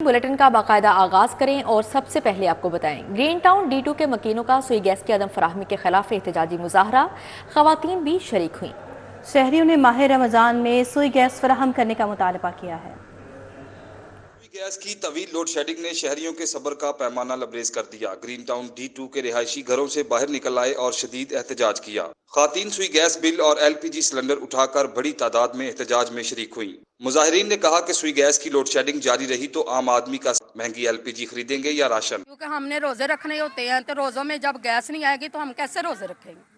Bulletin का बाकायदा आगाज करें और सबसे पहले आपको बताएं, ग्रीन टाउन D2 के मकीनों का सुई गैस की अदम फराहमी के खिलाफ एहतजाजी मुजाहरा, खवातीन भी शरीक हुई। शहरियों ने माह रमजान में सुई गैस फराहम करने का मुतालबा किया है। गैस की तवील लोड शेडिंग ने शहरियों के सब्र का पैमाना लबरेज कर दिया। ग्रीन टाउन D2 के रिहायशी घरों से बाहर निकल आए और शदीद एहतजाज किया। खातीन सुई गैस बिल और LPG सिलेंडर उठाकर बड़ी तादाद में एहतजाज में शरीक हुई। मुजाहिरीन ने कहा कि सुई गैस की लोड शेडिंग जारी रही तो आम आदमी का महंगी LPG खरीदेंगे या राशन। क्योंकि हमने रोजे रखने होते हैं, तो रोजों में जब गैस नहीं आएगी तो हम कैसे रोजे रखेंगे।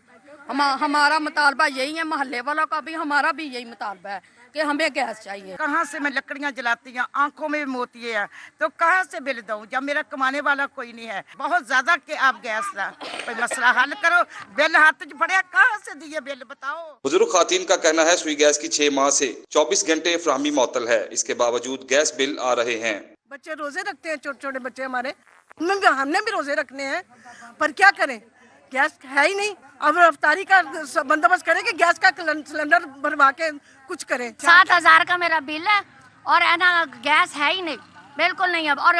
हमारा मुतालबा यही है, मोहल्ले वालों का भी, हमारा भी यही मुतालबा है कि हमें गैस चाहिए। कहाँ से मैं लकड़ियाँ जलाती हूँ, आंखों में मोतिये हैं, तो कहाँ से बिल दूँ जब मेरा कमाने वाला कोई नहीं है। बहुत ज्यादा कि आप गैस का कोई मसला हल करो। बिल हाथ में पड़े, कहाँ से दिए बिल बताओ। बुजुर्ग खातीन का कहना है सुई गैस की 6 माह से 24 घंटे फराहमी मअतल है, इसके बावजूद गैस बिल आ रहे हैं। बच्चे रोजे रखते हैं, छोटे छोटे बच्चे हमारे, हमने भी रोजे रखने हैं, पर क्या करें, गैस है ही नहीं। अब रफ्तारी का बंदोबस्त करें कि गैस का सिलेंडर भरवा के कुछ करें। 7,000 का मेरा बिल है और है ना, गैस है ही नहीं, बिल्कुल नहीं। अब और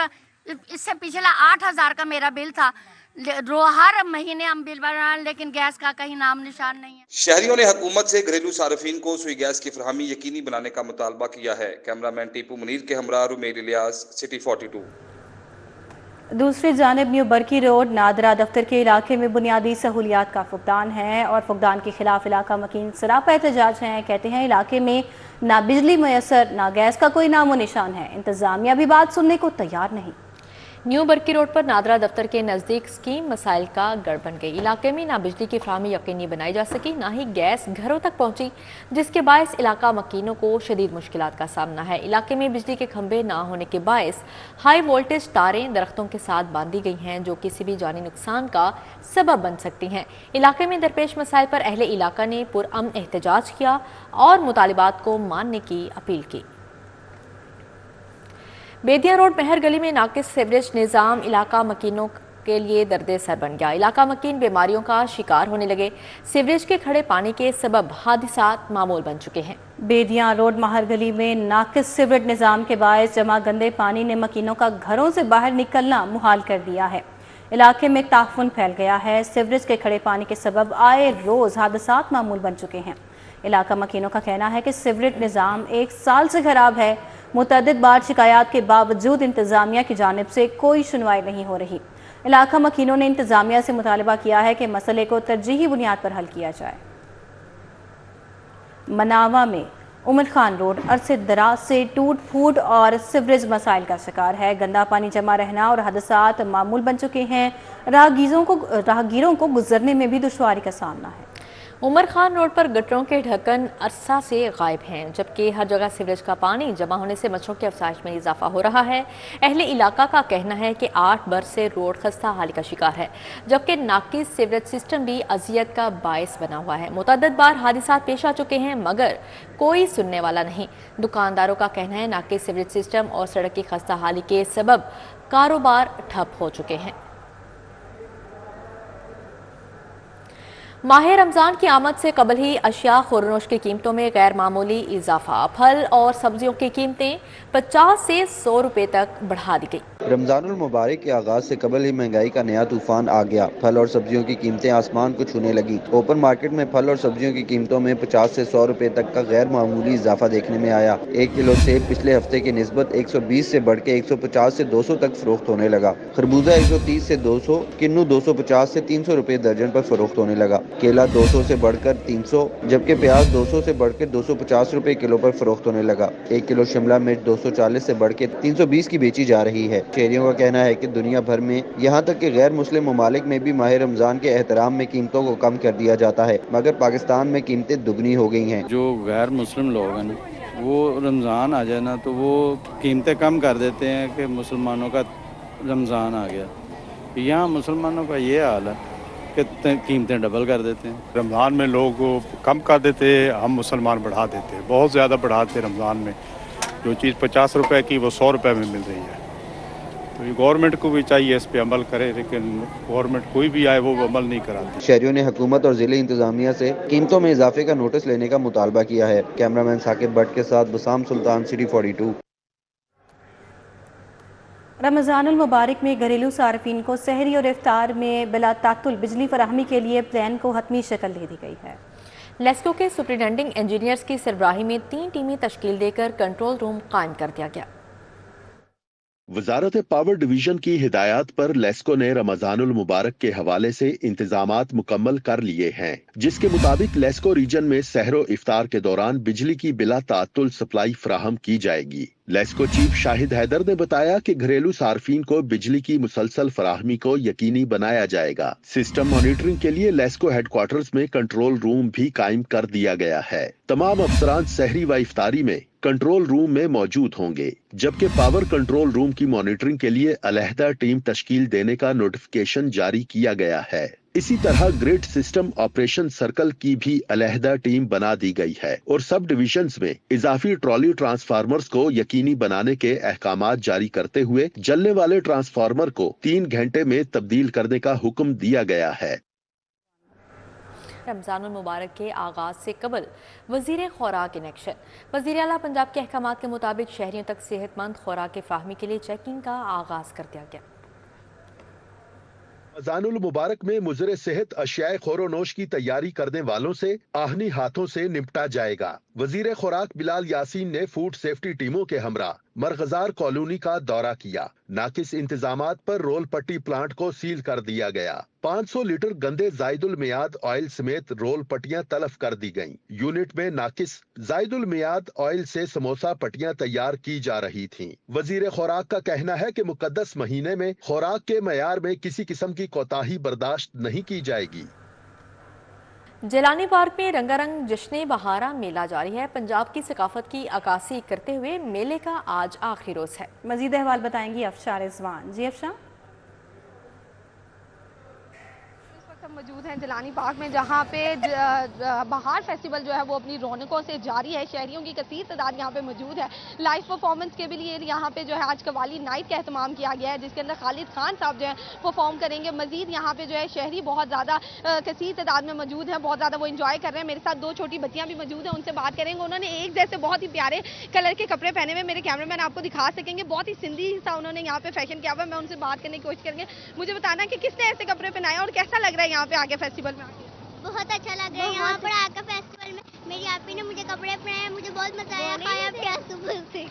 इससे पिछला 8,000 का मेरा बिल था। हर महीने हम बिल भरा, लेकिन गैस का कहीं नाम निशान नहीं है। शहरियों ने हुकूमत से घरेलू सार्फिन को सुई गैस की फराहमी यकीनी बनाने का मुतालबा किया है। कैमरामैन टीपू मुनीर के हमरा रुमेर इलियास, सिटी 42। दूसरी जानिब न्यू बरकी रोड नादरा दफ्तर के इलाके में बुनियादी सहूलियात का फुकदान है और फुकदान के खिलाफ इलाका मकीन सरापा एहतजाज हैं। कहते हैं इलाके में ना बिजली मैसर ना गैस का कोई नामो निशान है। इंतजामिया भी बात सुनने को तैयार नहीं। न्यू बरकी रोड पर नादरा दफ्तर के नज़दीक स्कीम मसाइल का गढ़ बन गई। इलाके में ना बिजली की फराहमी यकीनी बनाई जा सकी, ना ही गैस घरों तक पहुंची, जिसके बायस इलाका मकीनों को शदीद मुश्किलात का सामना है। इलाके में बिजली के खंभे ना होने के बायस हाई वोल्टेज तारें दरख्तों के साथ बांधी गई हैं, जो किसी भी जानी नुकसान का सबब बन सकती हैं। इलाके में दरपेश मसाइल पर अहले इलाका ने पुरअमन एहतजाज किया और मुतालिबात को मानने की अपील की। बेदिया रोड मेहर गली में नाकिस सीवरेज निज़ाम इलाका मकीनों के लिए दर्द सर बन गया। इलाका मकीन बीमारियों का शिकार होने लगे। सीवरेज के खड़े पानी के सबब हादिसात मामूल बन चुके हैं। बेदिया रोड महर गली में नाकिस सीवरेज निज़ाम के बायस जमा गंदे पानी ने मकीनों का घरों से बाहर निकलना मुहाल कर दिया है। इलाके में ताफुन फैल गया है। सीवरेज के खड़े पानी के सबब आए रोज हादसात मामूल बन चुके हैं। इलाका मकीनों का कहना है कि सीवरेज निज़ाम 1 साल से खराब है। मुतअद्दिद बार शिकायत के बावजूद इंतजामिया की जानिब से कोई सुनवाई नहीं हो रही। इलाका मकीनों ने इंतजामिया से मुतालबा किया है कि मसले को तरजीही बुनियाद पर हल किया जाए। मनावा में उमर खान रोड अरसे दराज से टूट फूट और सीवरेज मसाइल का शिकार है। गंदा पानी जमा रहना और हादसात मामूल बन चुके हैं। राहगीरों को गुजरने में भी दुश्वारी का सामना है। उमर खान रोड पर गटरों के ढक्कन अरसा से गायब हैं, जबकि हर जगह सीवरेज का पानी जमा होने से मच्छरों की अफसाइश में इजाफा हो रहा है। अहले इलाका का कहना है कि 8 बरस से रोड खस्ता हाली का शिकार है, जबकि नाकिस सीवरेज सिस्टम भी अजियत का बायस बना हुआ है। मुतअद्दिद बार हादिसात पेश आ चुके हैं, मगर कोई सुनने वाला नहीं। दुकानदारों का कहना है नाकिस सीवरेज सिस्टम और सड़क की खस्ता हाली के सबब कारोबार ठप हो चुके हैं। माह रमज़ान की आमद से कबल ही अशिया खुरनोश की कीमतों में गैर मामूली इजाफा। फल और सब्जियों की कीमतें 50 से 100 रुपए तक बढ़ा दी गई। रमज़ानुल मुबारक के आगाज से कबल ही महंगाई का नया तूफान आ गया। फल और सब्जियों की कीमतें आसमान को छूने लगी। ओपन मार्केट में फल और सब्जियों की कीमतों में 50 से 100 रुपए तक का गैर मामूली इजाफा देखने में आया। 1 किलो सेब पिछले हफ्ते की निस्बत 120 से बढ़ के 150 से 200 तक फरोख्त होने लगा। खरबूजा 130 से 200, किन्नू 250 से 300 रुपए दर्जन पर फरोख्त होने लगा। केला 200 से बढ़कर 300, जबकि प्याज 200 से बढ़कर 250 रुपए किलो पर फरोख्त होने लगा। 1 किलो शिमला मिर्च 240 से बढ़ के 320 की बेची जा रही है। शहरियों का कहना है कि दुनिया भर में यहाँ तक कि गैर मुस्लिम ममालिक में भी माह रमजान के एहतराम में कीमतों को कम कर दिया जाता है, मगर पाकिस्तान में कीमतें दुगनी हो गई हैं। जो गैर मुस्लिम लोग हैं वो रमज़ान आ जाए ना तो वो कीमतें कम कर देते हैं कि मुसलमानों का रमज़ान आ गया। यहाँ मुसलमानों का ये हाल है कि कीमतें डबल कर देते हैं। रमज़ान में लोग कम कर देते, हम मुसलमान बढ़ा देते हैं, बहुत ज़्यादा बढ़ाते हैं। रमज़ान में जो चीज़ 50 रुपए की वो 100 रुपए में मिल रही है। तो ये गवर्नमेंट को भी चाहिए इस पे अमल करे, लेकिन गवर्नमेंट कोई भी आए वो अमल नहीं कराती। शहरियों ने हुकूमत और जिले इंतजामिया से कीमतों में इजाफे का नोटिस लेने का मुतालबा किया है। कैमरामैन साकिब भट्ट के साथ बसाम सुल्तान, सिटी 42। رمضان المبارک میں گھریلو صارفین کو سحری اور افطار میں بلا تعطل بجلی فراہمی کے لیے پلان کو حتمی شکل دے دی گئی ہے۔ لیسکو کے سپرنٹینڈنگ انجینئرز کی سربراہی میں 3 ٹیمیں تشکیل دے کر کنٹرول روم قائم کر دیا گیا۔ وزارت پاور ڈویژن کی ہدایات پر لیسکو نے رمضان المبارک کے حوالے سے انتظامات مکمل کر لیے ہیں، جس کے مطابق لیسکو ریجن میں سحر و افطار کے دوران بجلی کی بلا تعطل سپلائی فراہم کی جائے گی۔ لیسکو چیف شاہد حیدر نے بتایا کہ گھریلو صارفین کو بجلی کی مسلسل فراہمی کو یقینی بنایا جائے گا۔ سسٹم مانیٹرنگ کے لیے لیسکو ہیڈ کوارٹرز میں کنٹرول روم بھی قائم کر دیا گیا ہے۔ تمام افسران سحری و افطاری میں کنٹرول روم میں موجود ہوں گے، جبکہ پاور کنٹرول روم کی مانیٹرنگ کے لیے علیحدہ ٹیم تشکیل دینے کا نوٹیفکیشن جاری کیا گیا ہے۔ اسی طرح گریڈ سسٹم آپریشن سرکل کی بھی علیحدہ ٹیم بنا دی گئی ہے اور سب ڈویژنز میں اضافی ٹرالی ٹرانسفارمرز کو یقینی بنانے کے احکامات جاری کرتے ہوئے جلنے والے ٹرانسفارمر کو 3 گھنٹے میں تبدیل کرنے کا حکم دیا گیا ہے۔ رمضان المبارک کے آغاز سے قبل وزیر خوراک ان ایکشن۔ وزیر اعلیٰ پنجاب کے احکامات کے مطابق شہریوں تک صحت مند خوراک کی فراہمی کے لیے چیکنگ کا آغاز کر دیا گیا۔ رمضان المبارک میں مضر صحت اشیاء خور و نوش کی تیاری کرنے والوں سے آہنی ہاتھوں سے نمٹا جائے گا۔ وزیر خوراک بلال یاسین نے فوڈ سیفٹی ٹیموں کے ہمراہ مرغزار کالونی کا دورہ کیا۔ ناقص انتظامات پر رول پٹی پلانٹ کو سیل کر دیا گیا۔ 500 لیٹر گندے زائد المیعاد آئل سمیت رول پٹیاں تلف کر دی گئیں۔ یونٹ میں ناقص زائد المیعاد آئل سے سموسہ پٹیاں تیار کی جا رہی تھیں۔ وزیر خوراک کا کہنا ہے کہ مقدس مہینے میں خوراک کے معیار میں کسی قسم کی کوتاہی برداشت نہیں کی جائے گی۔ جیلانی پارک میں رنگا رنگ جشن بہارا میلہ جاری ہے۔ پنجاب کی ثقافت کی عکاسی کرتے ہوئے میلے کا آج آخری روز ہے۔ مزید احوال بتائیں گی افشا رضوان۔ جی افشا۔ موجود ہیں جیلانی پارک میں، جہاں پہ بہار فیسٹیول جو ہے وہ اپنی رونقوں سے جاری ہے۔ شہریوں کی کثیر تعداد یہاں پہ موجود ہے۔ لائیو پرفارمنس کے بھی لیے یہاں پہ جو ہے آج قوالی نائٹ کا اہتمام کیا گیا ہے، جس کے اندر خالد خان صاحب جو ہے پرفارم کریں گے۔ مزید یہاں پہ جو ہے شہری بہت زیادہ کثیر تعداد میں موجود ہیں، بہت زیادہ وہ انجوائے کر رہے ہیں۔ میرے ساتھ 2 چھوٹی بچیاں بھی موجود ہیں، ان سے بات کریں گے۔ انہوں نے ایک جیسے بہت ہی پیارے کلر کے کپڑے پہنے ہوئے، میرے کیمرہ مین آپ کو دکھا سکیں گے، بہت ہی سندھی سا انہوں نے یہاں پہ فیشن کیا ہوا ہے۔ میں ان سے بات کرنے کی کوشش کریں گے۔ مجھے بتانا کہ کس نے ایسے کپڑے پہنائے اور کیسا لگ رہا ہے یہاں پہ آگے فیسٹیول میں؟ بہت اچھا لگ رہا ہے یہاں پر آ کر فیسٹیول میں۔ میری آپی نے مجھے کپڑے پہنائے، مجھے بہت مزہ آیا، کھایا پیا صبح سے۔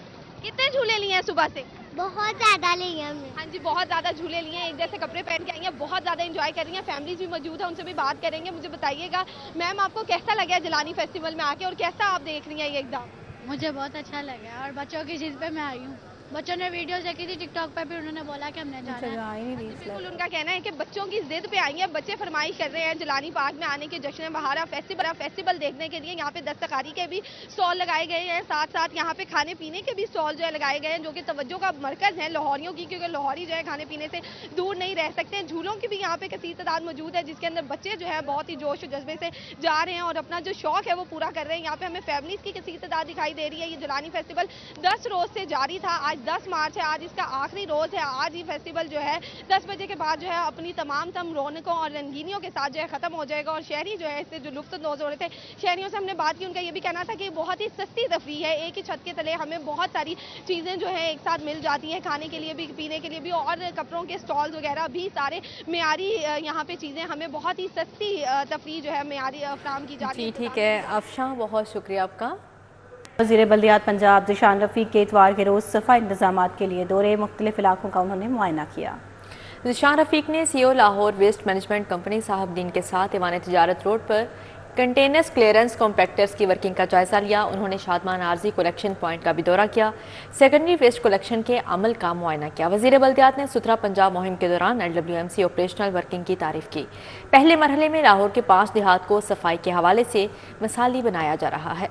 کتنے جھولے لیے ہیں صبح سے؟ بہت زیادہ لیے ہم نے۔ ہاں جی، بہت زیادہ جھولے لیے ہیں، ایک جیسے کپڑے پہن کے آئی ہیں، بہت زیادہ انجوائے کر رہی ہیں۔ فیملیز بھی موجود ہیں، ان سے بھی بات کریں گے۔ مجھے بتائیے گا میم، آپ کو کیسا لگا ہے جیلانی فیسٹیول میں آ کے اور کیسا آپ دیکھ رہی ہیں یہ اقدام؟ مجھے بہت اچھا لگا اور بچوں کی چیز پہ میں آئی ہوں۔ بچوں نے ویڈیوز دیکھی تھی ٹک ٹاک پہ، بھی انہوں نے بولا کہ ہم نے جانا ہے۔ بالکل ان کا کہنا ہے کہ بچوں کی ضد پہ آئی ہیں، بچے فرمائش کر رہے ہیں جیلانی پارک میں آنے کے جشن بہارا فیسٹیول دیکھنے کے لیے۔ یہاں پہ دستکاری کے بھی سٹال لگائے گئے ہیں، ساتھ ساتھ یہاں پہ کھانے پینے کے بھی سٹال جو ہے لگائے گئے ہیں، جو کہ توجہ کا مرکز ہے لاہوریوں کی، کیونکہ لاہوری جو ہے کھانے پینے سے دور نہیں رہ سکتے ہیں۔ جھولوں کی بھی یہاں پہ کثیر تعداد موجود ہے، جس کے اندر بچے جو ہے بہت ہی جوش و جذبے سے جا رہے ہیں اور اپنا جو شوق ہے وہ پورا کر رہے ہیں۔ یہاں پہ ہمیں فیملیز کی کثیر تعداد دکھائی دے رہی ہے۔ یہ جیلانی فیسٹیول 10 روز سے جاری تھا، آج 10 مارچ ہے، آج اس کا آخری روز ہے۔ آج یہ فیسٹیول جو ہے 10 بجے کے بعد جو ہے اپنی تمام رونقوں اور رنگینیوں کے ساتھ جو ہے ختم ہو جائے گا، اور شہری جو ہے اس سے جو لطف اندوز ہو رہے تھے، شہریوں سے ہم نے بات کی، ان کا یہ بھی کہنا تھا کہ بہت ہی سستی تفریح ہے، ایک ہی چھت کے تلے ہمیں بہت ساری چیزیں جو ہیں ایک ساتھ مل جاتی ہیں، کھانے کے لیے بھی، پینے کے لیے بھی، اور کپڑوں کے سٹالز وغیرہ بھی سارے معیاری یہاں پہ چیزیں ہمیں بہت ہی سستی تفریح جو ہے معیاری فراہم کی جاتی ہے۔ جی ٹھیک ہے افشاں، بہت شکریہ آپ کا۔ وزیر بلدیات پنجاب ذیشان رفیق کے اتوار کے روز صفائی انتظامات کے لیے دورے مختلف علاقوں کا انہوں نے معائنہ کیا۔ ذیشان رفیق نے سی او لاہور ویسٹ مینجمنٹ کمپنی صاحب الدین کے ساتھ ایوان تجارت روڈ پر کنٹینرز کلیئرنس کمپیکٹرز کی ورکنگ کا جائزہ لیا۔ انہوں نے شادمان عارضی کلیکشن پوائنٹ کا بھی دورہ کیا، سیکنڈری ویسٹ کلیکشن کے عمل کا معائنہ کیا۔ وزیر بلدیات نے ستھرا پنجاب مہم کے دوران LWMC آپریشنل ورکنگ کی تعریف کی۔ پہلے مرحلے میں لاہور کے 5 دیہات کو صفائی کے حوالے سے مثالی بنایا جا رہا ہے۔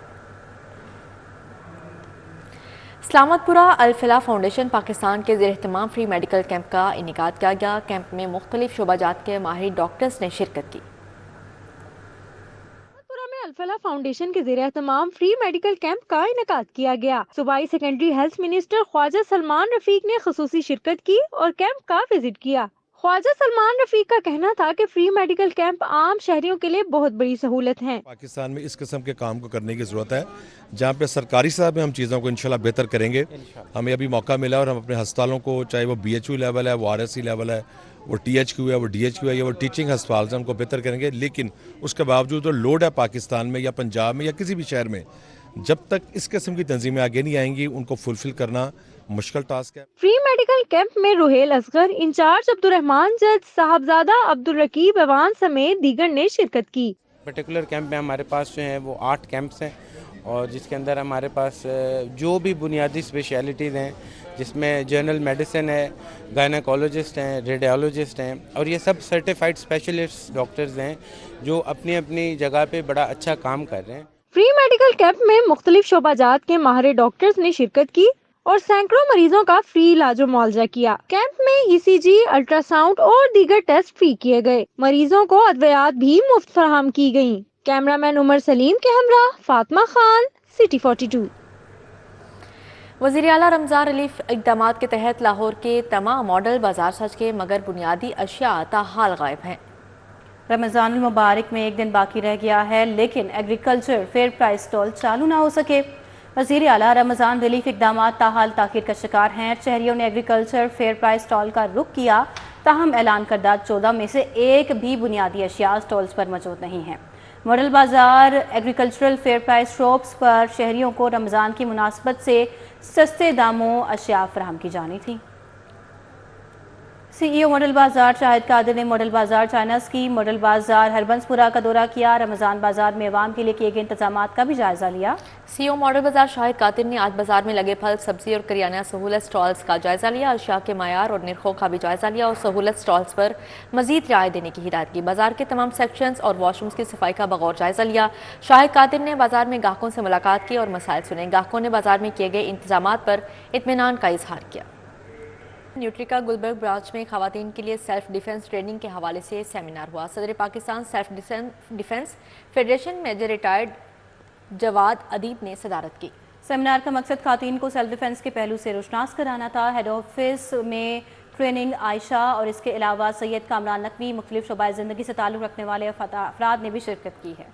سلامت پورہ الفلاح فاؤنڈیشن پاکستان کے زیر اہتمام فری میڈیکل کیمپ کا انعقاد کیا گیا۔ کیمپ میں مختلف شعبہ جات کے ماہر ڈاکٹرز نے شرکت کی۔ الفلاح فاؤنڈیشن کے زیر اہتمام فری میڈیکل کیمپ کا انعقاد کیا گیا۔ صوبائی سیکنڈری ہیلتھ منسٹر خواجہ سلمان رفیق نے خصوصی شرکت کی اور کیمپ کا وزٹ کیا۔ ख्वाजा सलमान रफीक का कहना था कि फ्री मेडिकल कैंप आम शहरियों के लिए बहुत बड़ी सहूलत हैं। पाकिस्तान में इस किस्म के काम को करने की ज़रूरत है, जहाँ पे सरकारी सतह में हम चीज़ों को इंशाल्लाह बेहतर करेंगे। हमें अभी मौका मिला और हम अपने अस्पतालों को, चाहे वो BHU लेवल है, वो RSC लेवल है, वो THQ है, वो DHQ है या वो टीचिंग अस्पताल से उनको बेहतर करेंगे। लेकिन उसके बावजूद जो लोड है पाकिस्तान में या पंजाब में या किसी भी शहर में, जब तक इस किस्म की तंजीमें आगे नहीं आएंगी उनको फुलफिल करना मुश्किल टास्क है। फ्री मेडिकल कैंप में रुहेल असगर, इंचार्ज अब्दुर्रहमान जज, साहबजादा अब्दुल रकीब अवान समेत दीगर ने शिरकत की। पर्टिकुलर कैंप में हमारे पास जो हैं वो 8 कैंप्स हैं और जिसके अंदर हमारे पास जो भी बुनियादी स्पेशलिटीज़ हैं, जिसमें जनरल मेडिसिन है, गायनेकोलॉजिस्ट हैं, रेडियोलॉजिस्ट हैं और ये सब सर्टिफाइड स्पेशलिस्ट डॉक्टर्स हैं जो अपनी अपनी जगह पे बड़ा अच्छा काम कर रहे हैं। फ्री मेडिकल कैंप में मुख्तलिफ शोबाजात के माहिर डॉक्टर्स ने शिरकत की और सैकड़ों मरीजों का फ्री इलाज और मुआवजा किया। कैंप में ECG, अल्ट्रासाउंड और दीगर टेस्ट फ्री किए गए। मरीजों को अद्वियात भी मुफ्त फराहम की गयी। कैमरामैन उमर सलीम के हमरा फातिमा खान, सिटी 42। वज़ीर आला रमज़ान रिलीफ इक़दामात के तहत लाहौर के तमाम मॉडल बाजार सज के, मगर बुनियादी अशिया ताहाल गायब हैं। रमज़ानुल मुबारक में एक दिन बाकी रह गया है, लेकिन एग्रीकल्चर फेयर प्राइस स्टॉल चालू ना हो सके। वज़ीर आला रमज़ान रिलीफ इक़दामात ताहाल ताख़ीर का शिकार हैं। शहरियों ने एग्रीकल्चर फेयर प्राइस स्टॉल का रुख किया, ताहम ऐलान करदा 14 में से एक भी बुनियादी अशिया स्टॉल्स पर मौजूद नहीं है। मॉडल बाजार एग्रीकल्चरल फेयर प्राइस शॉप्स पर शहरियों को रमज़ान की मुनासबत से सस्ते दामों अशिया फराहम की जानी थी। CEO मॉडल बाजार शाहिद कादिर ने मॉडल बाजार चाइनास की मॉडल बाजार हरबंसपुरा का दौरा किया। रमज़ान बाजार में अवाम के लिए किए गए इंतजामात का भी जायजा लिया। CEO मॉडल बाजार शाहिद कादिर ने आज बाजार में लगे फल, सब्जी और करियाना सहूलत स्टॉल्स का जायजा लिया। अशिया के मायार और निरखों का भी जायजा लिया और सहूलत स्टॉल्स पर मजीद रियायत देने की हिदायत की। बाजार के तमाम सेक्शंस और वॉशरूम्स की सफाई का बगौर जायजा लिया। शाहिद कादिर ने बाजार में ग्राहकों से मुलाकात की और मसाइल सुने। ग्राहकों ने बाजार में किए गए इंतजामात पर इत्मीनान का इजहार किया। न्यूट्रिका गुलबर्ग ब्रांच में खवातीन के लिए सेल्फ डिफेंस ट्रेनिंग के हवाले से सेमिनार हुआ। सदर Pakistan self defence federation major retired Jawad Adeeb ने सदारत की। सेमिनार का मकसद खवातीन को सेल्फ डिफेंस के पहलू से रोशनास कराना था। हेड ऑफिस में ट्रेनिंग आयशा और इसके अलावा सैयद कामरान नकवी, मुख्तलिफ शोबाए ज़िंदगी से ताल्लुक़ रखने वाले अफराद ने भी शिरकत की है।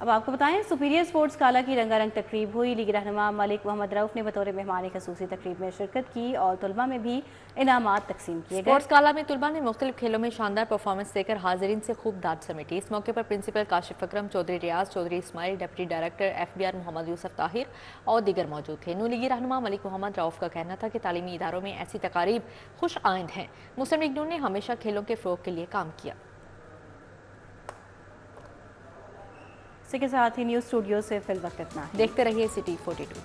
अब आपको बताएं, सुपीरियर स्पोर्ट्स काला की रंगारंग तकरीब हुई। लीग रहनुमा मलिक मोहम्मद रऊफ ने बतौर मेहमान खसूसी तकरीब में शिरकत की और तुलबा में भी इनामात तकसीम किए गए। स्पोर्ट्स काला में तुलबा ने मुख्तलिफ खेलों में शानदार परफॉर्मेंस देकर हाजिरीन से खूब दाद समेटी। इस मौके पर principal Kashif Akram, Chaudhry Riaz, Chaudhry Ismail, deputy director FBR Mohammad Yousuf Tahir और दीगर मौजूद थे। नून लीगी रहनुमा मलिक मोहम्मद रऊफ का कहना था कि तालीमी इदारों में ऐसी तकारीब खुश आइंद हैं। मुस्लिम लीग नून ने हमेशा खेलों के फ़रोग़ के लिए काम किया। इसी के साथ ही न्यूज़ स्टूडियो से फिल वक्त इतना। देखते रहिए सिटी 42।